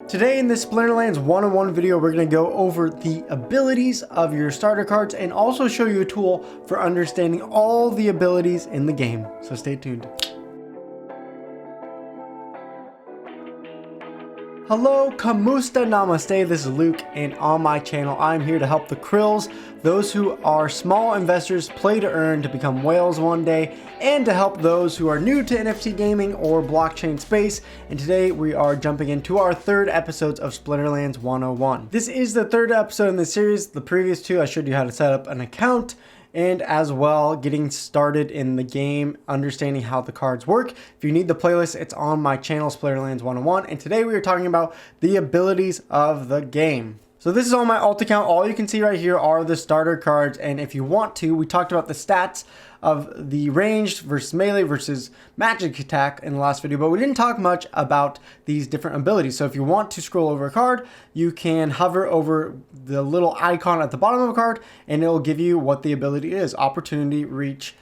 Today in this Splinterlands 101 video, we're going to go over the abilities of your starter cards and also show you a tool for understanding all the abilities in the game. So stay tuned. Hello, kamusta namaste, this is Luke, and on my channel I'm here to help the krills, those who are small investors play to earn to become whales one day, and to help those who are new to NFT gaming or blockchain space. And today we are jumping into our third episode of Splinterlands 101. This is the third episode in the series. The previous two I showed you how to set up an account and as well getting started in the game, understanding how the cards work. If you need the playlist, it's on my channel, Splinterlands 101, and today we are talking about the abilities of the game. So this is on my alt account. All you can see right here are the starter cards, and if you want to, we talked about the stats of the ranged versus melee versus magic attack in the last video, but we didn't talk much about these different abilities. So if you want to scroll over a card, you can hover over the little icon at the bottom of a card and it will give you what the ability is: opportunity, reach,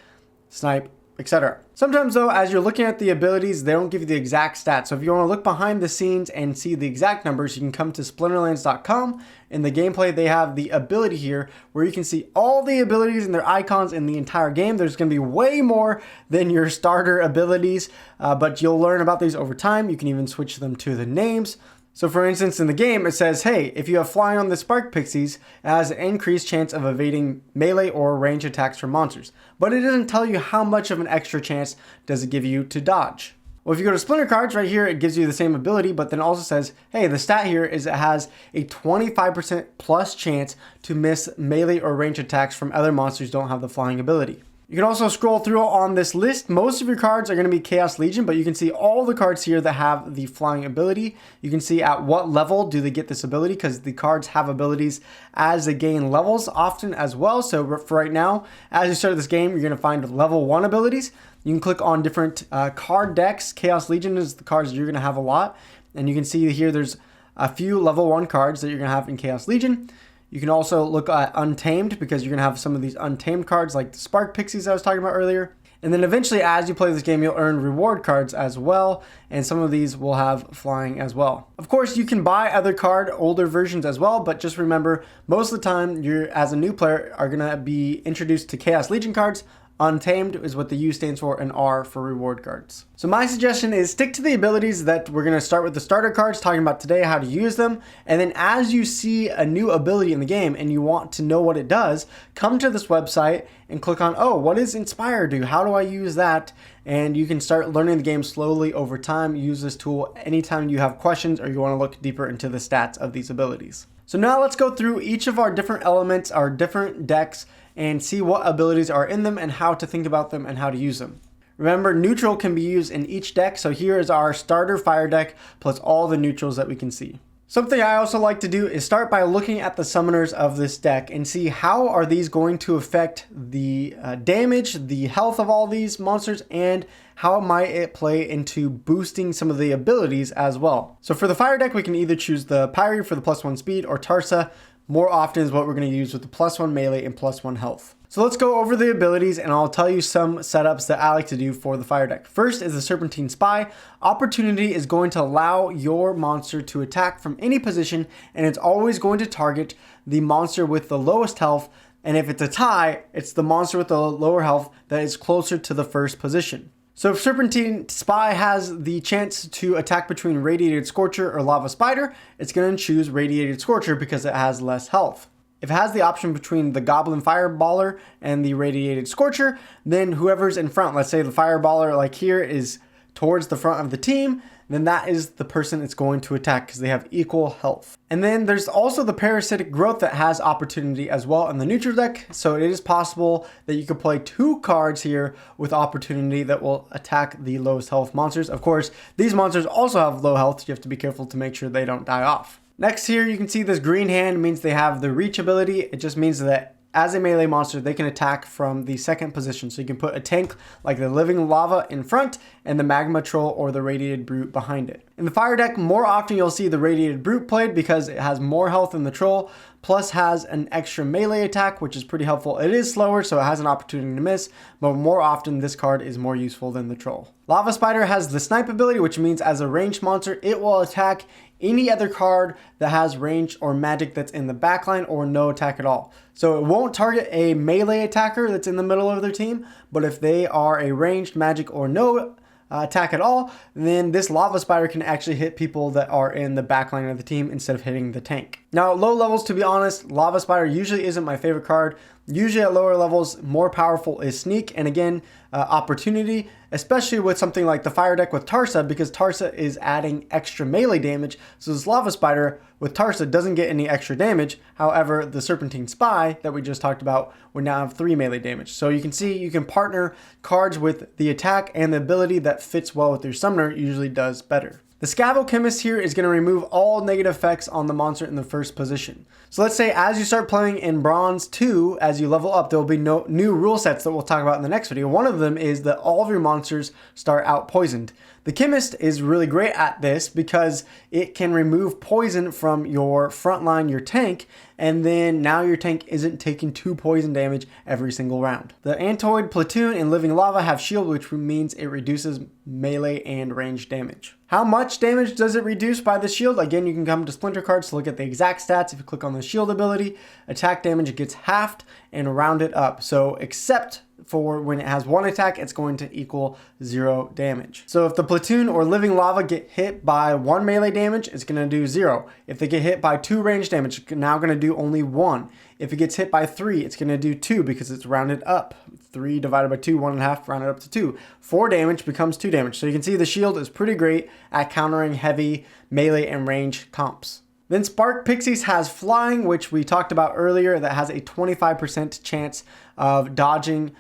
snipe, etc. Sometimes though, as you're looking at the abilities, they don't give you the exact stats. So if you want to look behind the scenes and see the exact numbers, you can come to splinterlands.com. In the gameplay, they have the ability here where you can see all the abilities and their icons in the entire game. There's going to be way more than your starter abilities, but you'll learn about these over time. You can even switch them to the names. So for instance, in the game, it says, hey, if you have flying on the Spark Pixies, it has an increased chance of evading melee or range attacks from monsters. But it doesn't tell you how much of an extra chance does it give you to dodge. Well, if you go to Splinter Cards right here, it gives you the same ability, but then also says, hey, the stat here is it has a 25% plus chance to miss melee or range attacks from other monsters who don't have the flying ability. You can also scroll through on this list. Most of your cards are going to be Chaos Legion, but you can see all the cards here that have the flying ability. You can see at what level do they get this ability, because the cards have abilities as they gain levels often as well. So for right now, as you start this game, you're going to find level 1 abilities. You can click on different card decks. Chaos Legion is the cards you're going to have a lot. And you can see here there's a few level 1 cards that you're going to have in Chaos Legion. You can also look at Untamed, because you're going to have some of these Untamed cards like the Spark Pixies I was talking about earlier. And then eventually, as you play this game, you'll earn reward cards as well, and some of these will have flying as well. Of course, you can buy other older versions as well, but just remember, most of the time, you as a new player are going to be introduced to Chaos Legion cards. Untamed is what the U stands for, and R for reward cards. So my suggestion is stick to the abilities that we're going to start with the starter cards, talking about today, how to use them. And then as you see a new ability in the game and you want to know what it does, come to this website and click on, oh, what does Inspire do? How do I use that? And you can start learning the game slowly over time. Use this tool anytime you have questions or you want to look deeper into the stats of these abilities. So now let's go through each of our different elements, our different decks, and see what abilities are in them and how to think about them and how to use them. Remember, neutral can be used in each deck, so here is our starter fire deck plus all the neutrals that we can see. Something I also like to do is start by looking at the summoners of this deck and see how are these going to affect the damage, the health of all these monsters, and how might it play into boosting some of the abilities as well. So for the fire deck, we can either choose the Pyre for the +1 speed or Tarsa. More often is what we're going to use with the +1 melee and +1 health. So let's go over the abilities and I'll tell you some setups that I like to do for the fire deck. First is the Serpentine Spy. Opportunity is going to allow your monster to attack from any position, and it's always going to target the monster with the lowest health. And if it's a tie, it's the monster with the lower health that is closer to the first position. So if Serpentine Spy has the chance to attack between Radiated Scorcher or Lava Spider, it's going to choose Radiated Scorcher because it has less health. If it has the option between the Goblin Fireballer and the Radiated Scorcher, then whoever's in front, let's say the Fireballer like here is towards the front of the team, then that is the person it's going to attack because they have equal health. And then there's also the Parasitic Growth that has opportunity as well in the neutral deck. So it is possible that you could play 2 cards here with opportunity that will attack the lowest health monsters. Of course, these monsters also have low health. You have to be careful to make sure they don't die off. Next here, you can see this green hand means they have the reach ability. It just means that as a melee monster, they can attack from the second position. So you can put a tank like the Living Lava in front and the Magma Troll or the Radiated Brute behind it. In the fire deck, more often you'll see the Radiated Brute played because it has more health than the Troll, plus has an extra melee attack, which is pretty helpful. It is slower, so it has an opportunity to miss, but more often this card is more useful than the Troll. Lava Spider has the Snipe ability, which means as a ranged monster, it will attack any other card that has range or magic that's in the backline or no attack at all. So it won't target a melee attacker that's in the middle of their team, but if they are a ranged magic or no attack at all, then this lava spider can actually hit people that are in the backline of the team instead of hitting the tank. Now at low levels, to be honest, lava spider usually isn't my favorite card. Usually at lower levels, more powerful is sneak and again, opportunity, especially with something like the fire deck with Tarsa, because Tarsa is adding extra melee damage. So this lava spider with Tarsa doesn't get any extra damage. However, the Serpentine Spy that we just talked about would now have 3 melee damage. So you can see you can partner cards with the attack, and the ability that fits well with your summoner usually does better. The Scavo Chemist here is going to remove all negative effects on the monster in the first position. So let's say as you start playing in Bronze 2, as you level up, there will be no new rule sets that we'll talk about in the next video. One of them is that all of your monsters start out poisoned. The Chemist is really great at this because it can remove poison from your front line, your tank, and then now your tank isn't taking 2 poison damage every single round. The Antoid, Platoon, and Living Lava have shield, which means it reduces melee and range damage. How much damage does it reduce by the shield? Again, you can come to Splinter cards to look at the exact stats. If you click on the shield ability, attack damage, it gets halved and rounded up. So except for when it has 1 attack, it's going to equal 0 damage. So if the Platoon or Living Lava get hit by 1 melee damage, it's going to do 0. If they get hit by 2 range damage, it's now going to do only 1. If it gets hit by 3, it's going to do 2 because it's rounded up. 3 divided by 2, 1.5, rounded up to 2. 4 damage becomes 2 damage. So you can see the shield is pretty great at countering heavy melee and range comps. Then Spark Pixies has flying, which we talked about earlier, that has a 25% chance of dodging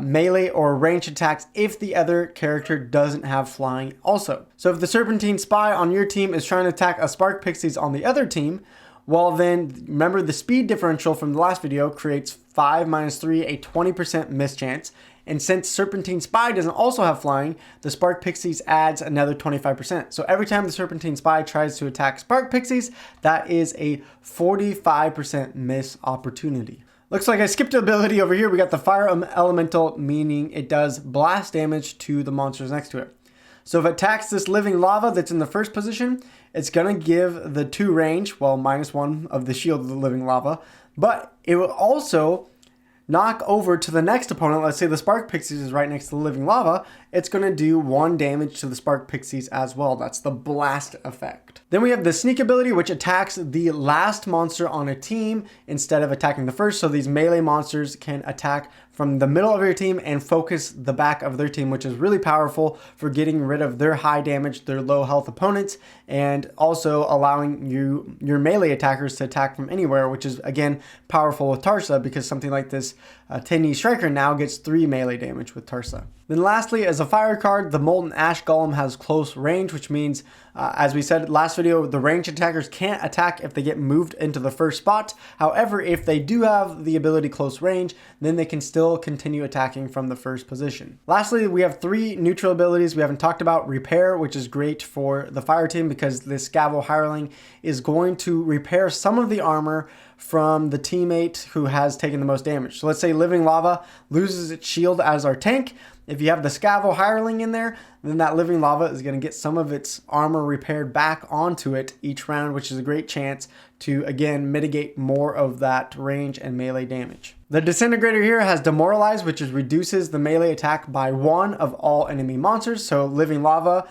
melee or range attacks if the other character doesn't have flying also. So if the Serpentine Spy on your team is trying to attack a Spark Pixies on the other team, well then remember the speed differential from the last video creates 5 minus 3, a 20% miss chance. And since Serpentine Spy doesn't also have flying, the Spark Pixies adds another 25%. So every time the Serpentine Spy tries to attack Spark Pixies, that is a 45% miss opportunity. Looks like I skipped an ability over here. We got the Fire Elemental, meaning it does blast damage to the monsters next to it. So if it attacks this Living Lava that's in the first position, it's going to give the 2 range, well, -1 of the shield of the Living Lava, but it will also knock over to the next opponent. Let's say the Spark Pixies is right next to the Living Lava. It's going to do 1 damage to the Spark Pixies as well. That's the blast effect. Then we have the Sneak ability, which attacks the last monster on a team instead of attacking the first. So these melee monsters can attack from the middle of your team and focus the back of their team, which is really powerful for getting rid of their high damage, their low health opponents, and also allowing your melee attackers to attack from anywhere, which is again powerful with Tarsa because something like this 10E Striker now gets 3 melee damage with Tarsa. Then lastly, as a fire card, the Molten Ash Golem has close range, which means, as we said last video, the ranged attackers can't attack if they get moved into the first spot. However, if they do have the ability close range, then they can still continue attacking from the first position. Lastly, we have 3 neutral abilities. We haven't talked about Repair, which is great for the fire team because this Scavo Hireling is going to repair some of the armor from the teammate who has taken the most damage. So let's say Living Lava loses its shield as our tank. If you have the Scavo Hireling in there, then that Living Lava is going to get some of its armor repaired back onto it each round, which is a great chance to, again, mitigate more of that range and melee damage. The Disintegrator here has Demoralize, which reduces the melee attack by 1 of all enemy monsters. So Living Lava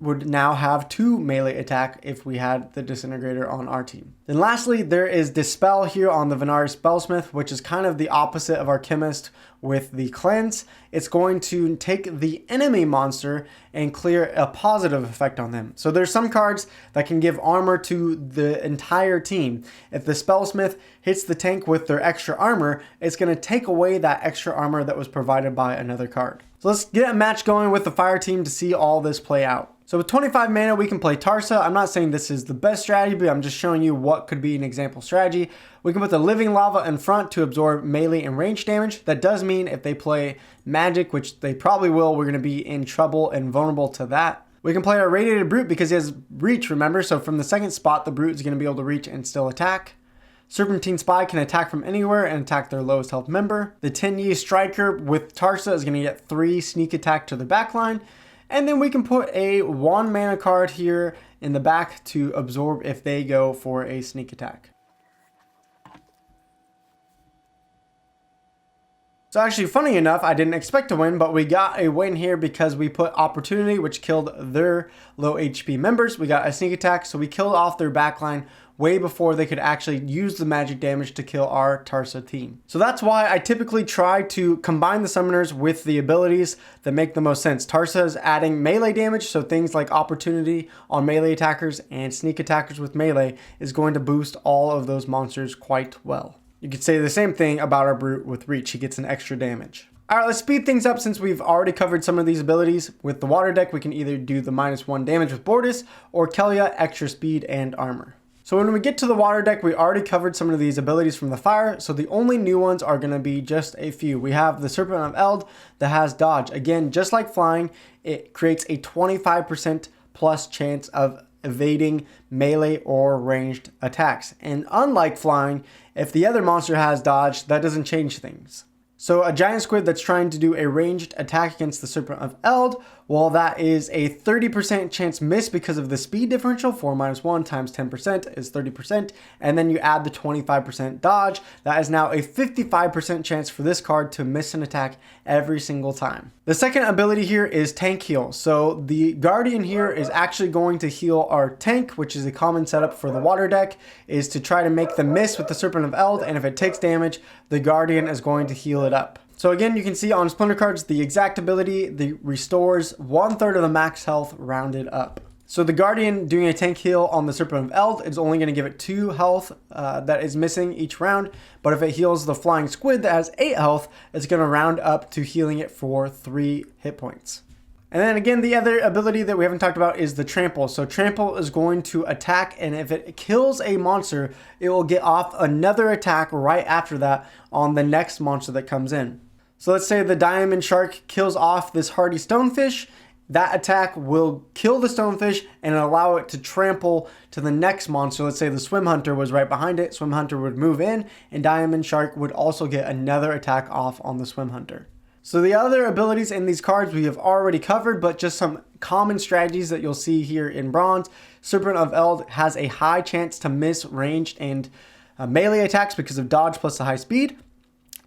would now have 2 melee attack if we had the Disintegrator on our team. Then lastly, there is Dispel here on the Venari Spellsmith, which is kind of the opposite of our Chemist with the Cleanse. It's going to take the enemy monster and clear a positive effect on them. So there's some cards that can give armor to the entire team. If the Spellsmith hits the tank with their extra armor, it's going to take away that extra armor that was provided by another card. So let's get a match going with the fire team to see all this play out. So with 25 mana, we can play Tarsa. I'm not saying this is the best strategy, but I'm just showing you what could be an example strategy. We can put the Living Lava in front to absorb melee and range damage. That does mean if they play Magic, which they probably will, we're going to be in trouble and vulnerable to that. We can play our Radiated Brute because he has reach, remember? So from the second spot, the Brute is going to be able to reach and still attack. Serpentine Spy can attack from anywhere and attack their lowest health member. The 10E Striker with Tarsa is going to get 3 sneak attack to the backline. And then we can put a 1 mana card here in the back to absorb if they go for a sneak attack. So actually, funny enough, I didn't expect to win, but we got a win here because we put Opportunity, which killed their low HP members. We got a sneak attack, so we killed off their backline way before they could actually use the magic damage to kill our Tarsa team. So that's why I typically try to combine the summoners with the abilities that make the most sense. Tarsa is adding melee damage, so things like Opportunity on melee attackers and sneak attackers with melee is going to boost all of those monsters quite well. You could say the same thing about our Brute with Reach. He gets an extra damage. Alright, let's speed things up since we've already covered some of these abilities. With the water deck, we can either do the -1 damage with Bortus or Kelia, extra speed and armor. So when we get to the water deck, we already covered some of these abilities from the fire, so the only new ones are going to be just a few. We have the Serpent of Eld that has dodge. Again, just like flying, it creates a 25% plus chance of evading melee or ranged attacks. And unlike flying, if the other monster has dodge, that doesn't change things. So a giant squid that's trying to do a ranged attack against the Serpent of Eld, well, that is a 30% chance miss because of the speed differential. 4 - 1 times 10% is 30%. And then you add the 25% dodge. That is now a 55% chance for this card to miss an attack every single time. The second ability here is Tank Heal. So the Guardian here is actually going to heal our tank, which is a common setup for the water deck, is to try to make them miss with the Serpent of Eld. And if it takes damage, the Guardian is going to heal it up. So again, you can see on Splinter cards, the exact ability restores 1/3 of the max health rounded up. So the Guardian doing a tank heal on the Serpent of Eld is only going to give it 2 health that is missing each round. But if it heals the Flying Squid that has 8 health, it's going to round up to healing it for 3 hit points. And then again, the other ability that we haven't talked about is the Trample. So Trample is going to attack, and if it kills a monster, it will get off another attack right after that on the next monster that comes in. So let's say the Diamond Shark kills off this hardy stonefish. That attack will kill the stonefish and allow it to trample to the next monster. Let's say the Swim Hunter was right behind it. Swim Hunter would move in, and Diamond Shark would also get another attack off on the Swim Hunter. So the other abilities in these cards we have already covered, but just some common strategies that you'll see here in bronze. Serpent of Eld has a high chance to miss ranged and melee attacks because of dodge plus the high speed.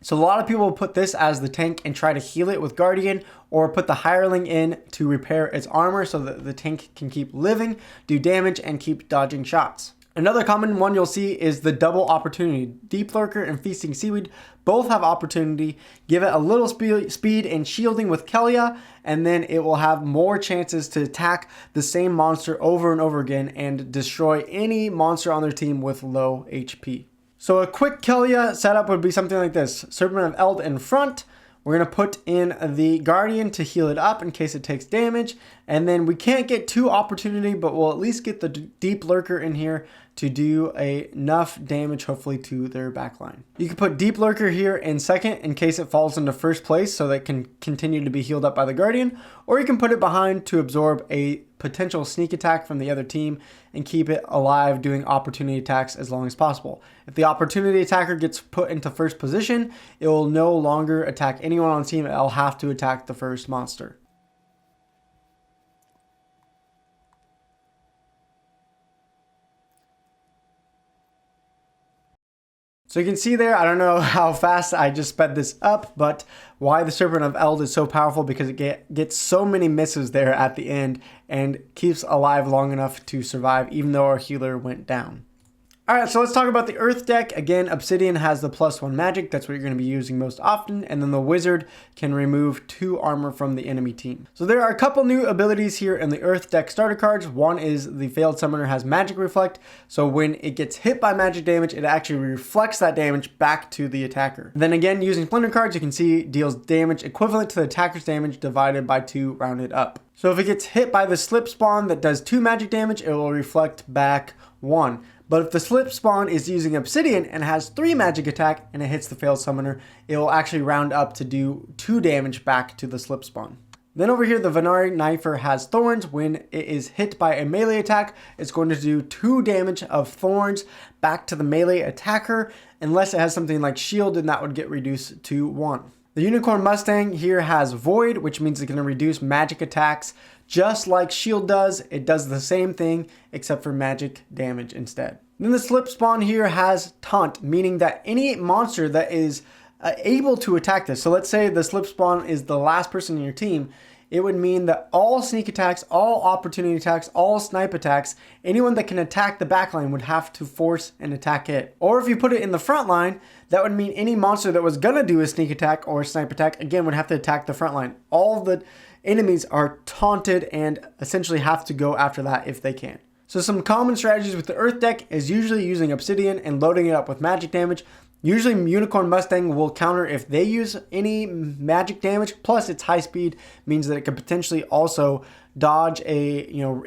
So a lot of people will put this as the tank and try to heal it with Guardian, or put the Hireling in to repair its armor so that the tank can keep living, do damage, and keep dodging shots. Another common one you'll see is the double opportunity. Deep Lurker and Feasting Seaweed both have opportunity. Give it a little speed and shielding with Kelia, and then it will have more chances to attack the same monster over and over again and destroy any monster on their team with low HP. So a quick Kelia setup would be something like this. Serpent of Eld in front. We're going to put in the Guardian to heal it up in case it takes damage. And then we can't get 2 opportunity, but we'll at least get the Deep Lurker in here to do enough damage, hopefully, to their backline. You can put Deep Lurker here in second in case it falls into first place so that it can continue to be healed up by the Guardian. Or you can put it behind to absorb a potential sneak attack from the other team and keep it alive doing opportunity attacks as long as possible. If the opportunity attacker gets put into first position, it will no longer attack anyone on the team. It'll have to attack the first monster. So you can see there, I don't know how fast I just sped this up, but why the Serpent of Eld is so powerful, because it gets so many misses there at the end and keeps alive long enough to survive even though our healer went down. Alright, so let's talk about the Earth deck. Again, Obsidian has the +1 magic. That's what you're going to be using most often. And then the Wizard can remove 2 armor from the enemy team. So there are a couple new abilities here in the Earth deck starter cards. One is the Failed Summoner has Magic Reflect. So when it gets hit by magic damage, it actually reflects that damage back to the attacker. Then again, using Splinter cards, you can see deals damage equivalent to the attacker's damage divided by 2 rounded up. So if it gets hit by the Slip Spawn that does 2 magic damage, it will reflect back 1. But if the Slip Spawn is using Obsidian and has 3 magic attack and it hits the Failed Summoner, it will actually round up to do 2 damage back to the Slip Spawn. Then over here, the Venari Knifer has Thorns. When it is hit by a melee attack, it's going to do 2 damage of Thorns back to the melee attacker. Unless it has something like Shield, then that would get reduced to 1. The Unicorn Mustang here has Void, which means it's going to reduce magic attacks just like shield does. It does the same thing except for magic damage instead. Then the slip spawn here has taunt, meaning that any monster that is able to attack this. So let's say the slip spawn is the last person in your team. It would mean that all sneak attacks, all opportunity attacks, all snipe attacks, anyone that can attack the backline would have to force an attack hit. Or if you put it in the front line, that would mean any monster that was gonna do a sneak attack or a snipe attack, again, would have to attack the front line. All the enemies are taunted and essentially have to go after that if they can. So some common strategies with the Earth deck is usually using Obsidian and loading it up with magic damage. Usually Unicorn Mustang will counter if they use any magic damage, plus its high speed means that it could potentially also dodge a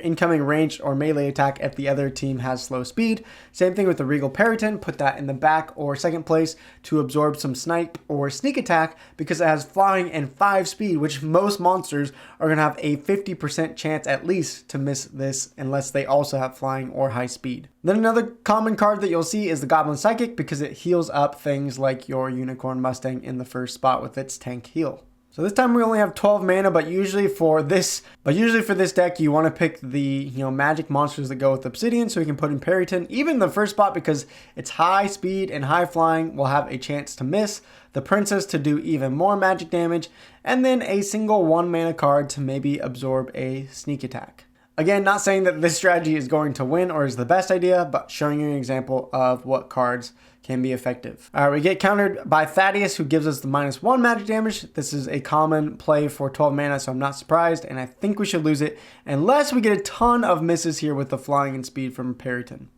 incoming ranged or melee attack if the other team has slow speed. Same thing with the Regal Periton, put that in the back or second place to absorb some snipe or sneak attack because it has flying and 5 speed, which most monsters are going to have a 50% chance at least to miss this unless they also have flying or high speed. Then another common card that you'll see is the Goblin Psychic because it heals up things like your Unicorn Mustang in the first spot with its tank heal. So this time we only have 12 mana, but usually for this deck you want to pick the magic monsters that go with Obsidian, so you can put in Periton even the first spot because its high speed and high flying will have a chance to miss, the Princess to do even more magic damage, and then a single 1 mana card to maybe absorb a sneak attack. Again, not saying that this strategy is going to win or is the best idea, but showing you an example of what cards can be effective. All right, we get countered by Thaddeus, who gives us the -1 magic damage. This is a common play for 12 mana, so I'm not surprised, and I think we should lose it unless we get a ton of misses here with the flying and speed from Periton.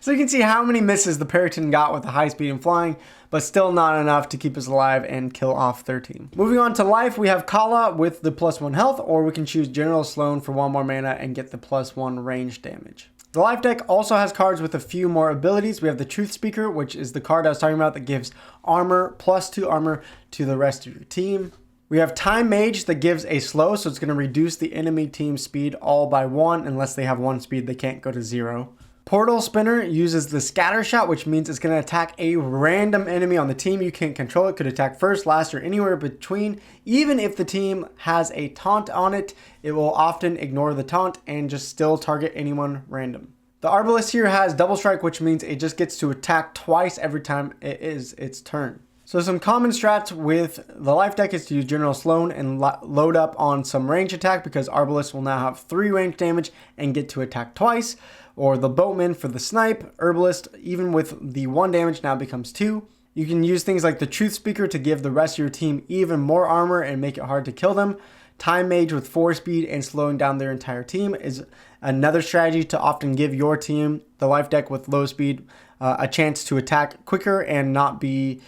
So you can see how many misses the Periton got with the high speed and flying, but still not enough to keep us alive and kill off their team. Moving on to life, we have Kala with the +1 health, or we can choose General Sloan for 1 more mana and get the +1 range damage. The life deck also has cards with a few more abilities. We have the Truth Speaker, which is the card I was talking about that gives armor, +2 armor to the rest of your team. We have Time Mage that gives a slow, so it's going to reduce the enemy team's speed all by 1. Unless they have 1 speed, they can't go to 0. Portal Spinner uses the Scatter Shot, which means it's going to attack a random enemy on the team. You can't control it. Could attack first, last, or anywhere between. Even if the team has a taunt on it, it will often ignore the taunt and just still target anyone random. The Arbalest here has Double Strike, which means it just gets to attack twice every time it is its turn. So some common strats with the life deck is to use General Sloan and load up on some range attack because Arbalest will now have 3 range damage and get to attack twice. Or the Boatman for the snipe. Herbalist, even with the 1 damage, now becomes 2. You can use things like the Truth Speaker to give the rest of your team even more armor and make it hard to kill them. Time Mage with 4 speed and slowing down their entire team is another strategy to often give your team, the life deck with low speed, a chance to attack quicker and not be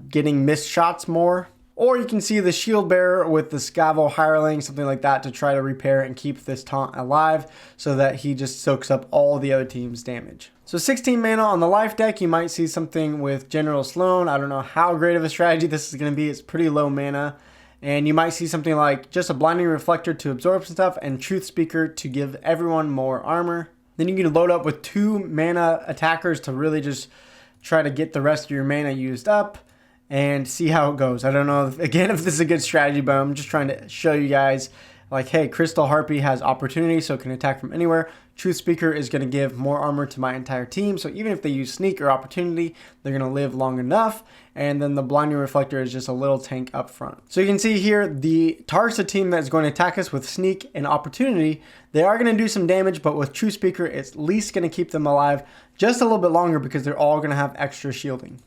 getting missed shots more. Or you can see the Shield Bearer with the Scavo Hireling, something like that, to try to repair and keep this taunt alive so that he just soaks up all the other team's damage. So 16 mana on the life deck, you might see something with General Sloan. I don't know how great of a strategy this is going to be. It's pretty low mana. And you might see something like just a Blinding Reflector to absorb some stuff and Truth Speaker to give everyone more armor. Then you can load up with 2 mana attackers to really just try to get the rest of your mana used up and see how it goes. I don't know, if this is a good strategy, but I'm just trying to show you guys, like, hey, Crystal Harpy has opportunity, so it can attack from anywhere. Truth Speaker is going to give more armor to my entire team, so even if they use Sneak or Opportunity, they're going to live long enough. And then the Blinding Reflector is just a little tank up front. So you can see here, the Tarsa team that is going to attack us with Sneak and Opportunity, they are going to do some damage, but with Truth Speaker, it's at least going to keep them alive just a little bit longer because they're all going to have extra shielding.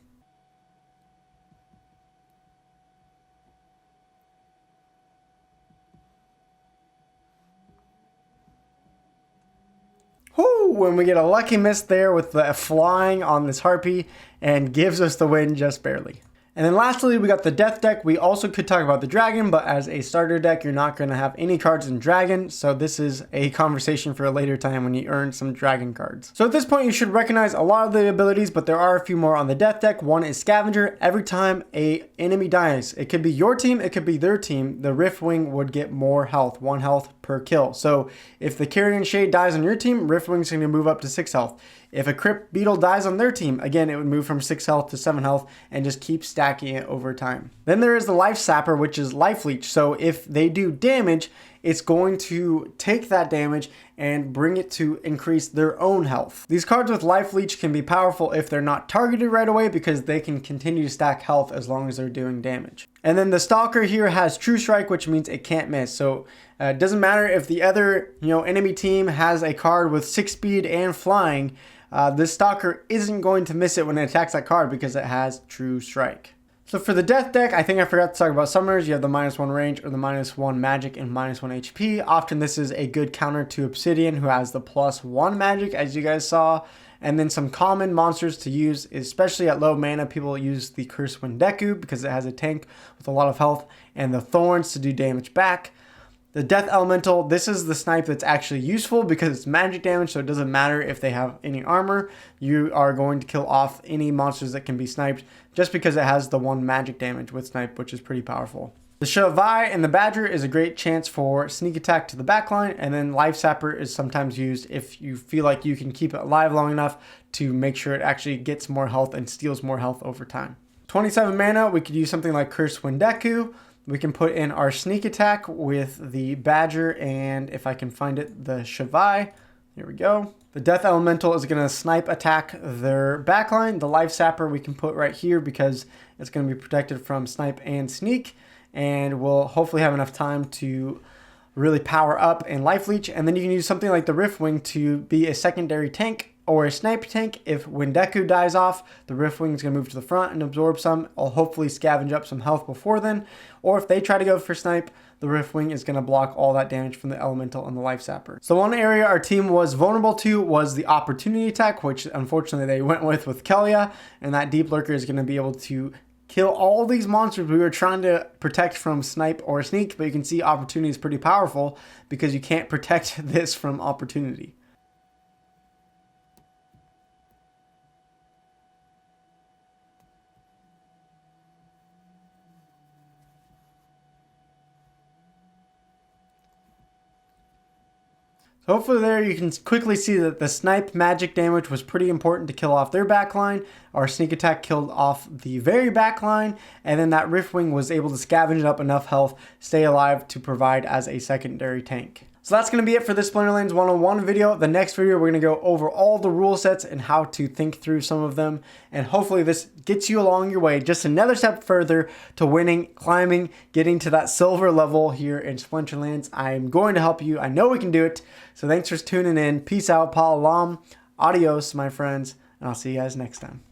When we get a lucky miss there with the flying on this Harpy and gives us the win just barely. And then lastly, we got the Death deck. We also could talk about the Dragon, but as a starter deck, you're not going to have any cards in Dragon. So this is a conversation for a later time when you earn some Dragon cards. So at this point, you should recognize a lot of the abilities, but there are a few more on the Death deck. One is Scavenger. Every time a enemy dies, it could be your team, it could be their team, the Riftwing would get more health, 1 health per kill. So if the Carrion Shade dies on your team, Riftwing's going to move up to 6 health. If a Crypt Beetle dies on their team, again, it would move from 6 health to 7 health and just keep stacking it over time. Then there is the Life Sapper, which is Life Leech. So if they do damage, it's going to take that damage and bring it to increase their own health. These cards with Life Leech can be powerful if they're not targeted right away because they can continue to stack health as long as they're doing damage. And then the Stalker here has True Strike, which means it can't miss. So it doesn't matter if the other enemy team has a card with 6 speed and flying, this Stalker isn't going to miss it when it attacks that card because it has True Strike. So for the death deck, I think I forgot to talk about summoners. You have the -1 range or the -1 magic and -1 HP. Often this is a good counter to Obsidian, who has the +1 magic, as you guys saw. And then some common monsters to use, especially at low mana. People use the Cursed Wendeku because it has a tank with a lot of health, and the Thorns to do damage back. The Death Elemental, this is the snipe that's actually useful because it's magic damage, so it doesn't matter if they have any armor. You are going to kill off any monsters that can be sniped just because it has the 1 magic damage with snipe, which is pretty powerful. The Shavai and the Badger is a great chance for sneak attack to the backline, and then Life Sapper is sometimes used if you feel like you can keep it alive long enough to make sure it actually gets more health and steals more health over time. 27 mana, we could use something like Cursed Wendeku. We can put in our sneak attack with the Badger and, if I can find it, the Shavai. Here we go. The Death Elemental is going to snipe attack their backline. The Life Sapper we can put right here because it's going to be protected from snipe and sneak. And we'll hopefully have enough time to really power up and Life Leech. And then you can use something like the Riftwing to be a secondary tank or a snipe tank. If Wendeku dies off, the Riftwing is going to move to the front and absorb some. I'll hopefully scavenge up some health before then. Or if they try to go for snipe, the Riftwing is going to block all that damage from the Elemental and the Life Sapper. So one area our team was vulnerable to was the Opportunity Attack, which unfortunately they went with Kelia. And that Deep Lurker is going to be able to kill all these monsters we were trying to protect from snipe or sneak. But you can see Opportunity is pretty powerful because you can't protect this from Opportunity. So hopefully there you can quickly see that the snipe magic damage was pretty important to kill off their backline. Our sneak attack killed off the very backline, and then that Riftwing was able to scavenge up enough health, stay alive to provide as a secondary tank. So that's going to be it for this Splinterlands 101 video. The next video, we're going to go over all the rule sets and how to think through some of them. And hopefully this gets you along your way just another step further to winning, climbing, getting to that silver level here in Splinterlands. I'm going to help you. I know we can do it. So thanks for tuning in. Peace out, Pa'alam. Adios, my friends. And I'll see you guys next time.